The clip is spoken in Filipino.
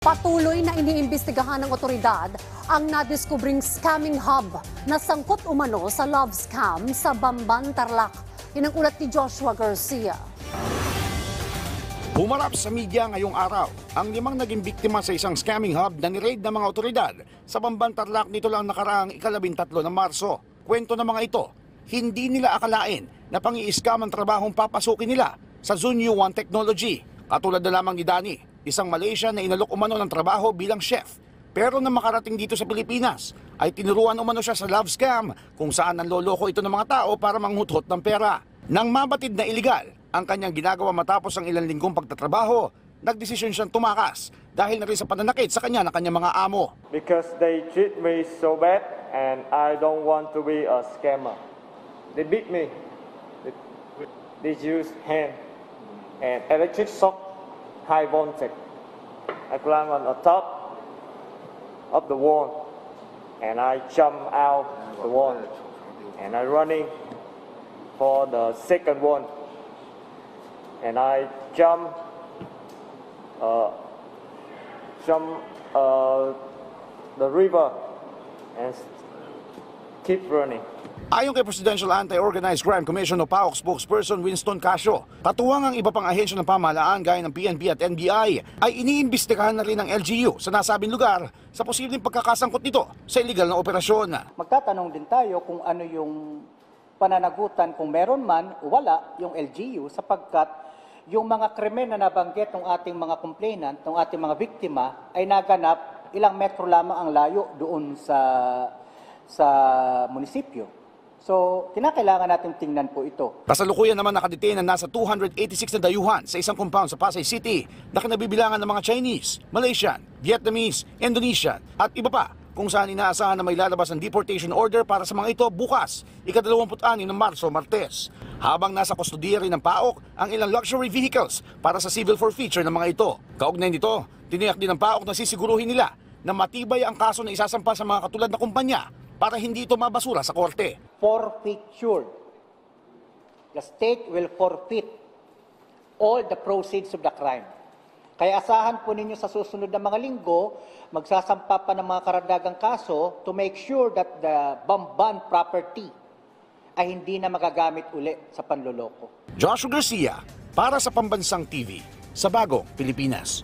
Patuloy na iniimbestigahan ng otoridad ang nadiskubring scamming hub na sangkot umano sa love scam sa Bamban, Tarlac. Yan ang ulat ni Joshua Garcia. Humarap sa media ngayong araw ang 5 naging biktima sa isang scamming hub na nireid ng mga otoridad sa Bamban, Tarlac nito lang nakaraang ika-13 ng Marso. Kwento ng mga ito, hindi nila akalain na pang-i-scam ang trabahong papasukin nila sa Zunyu One Technology. Katulad na lamang ni Danny, isang Malaysian na inalok umano ng trabaho bilang chef. Pero nang makarating dito sa Pilipinas, ay tinuruan umano siya sa love scam kung saan nanloloko ito ng mga tao para manghuthot ng pera. Nang mabatid na iligal ang kanyang ginagawa matapos ang ilang linggong pagtatrabaho, nagdesisyon siyang tumakas dahil na rin sa pananakit sa kanya ng kanyang mga amo. Because they treat me so bad and I don't want to be a scammer. They beat me. They use hand and electric shock, high voltage. I climb on the top of the wall and I jump out the wall and I running for the second one and I jump the river and keep running. Ayon kay Presidential Anti-Organized Crime Commission o PAOK spokesperson Winston Casio, katuwang ang iba pang ahensya ng pamahalaan gaya ng PNP at NBI ay iniimbestigahan na rin ng LGU sa nasabing lugar sa posibleng pagkakasangkot nito sa iligal na operasyon. Magtatanong din tayo kung ano yung pananagutan kung meron man o wala yung LGU sapagkat yung mga krimen na nabanggit ng ating mga complainant, ng ating mga biktima ay naganap ilang metro lamang ang layo doon sa munisipyo. So, kinakailangan natin tingnan po ito. Kasalukuyan naman nakadetain na nasa 286 na dayuhan sa isang compound sa Pasay City na kinabibilangan ng mga Chinese, Malaysian, Vietnamese, Indonesian at iba pa kung saan inaasahan na may lalabas ang deportation order para sa mga ito bukas, ika-26 ng Marso, Martes. Habang nasa kustodiya rin ng PAOK ang ilang luxury vehicles para sa civil forfeiture ng mga ito. Kaugnay nito, tiniyak din ng PAOK na sisiguruhin nila na matibay ang kaso na isasampa sa mga katulad na kumpanya para hindi ito mabasura sa korte. Forfeiture. The state will forfeit all the proceeds of the crime. Kaya asahan po ninyo sa susunod na mga linggo, magsasampa pa ng mga karagdagang kaso to make sure that the Bamban property ay hindi na magagamit uli sa panloloko. Joshua Garcia para sa Pambansang TV sa Bagong Pilipinas.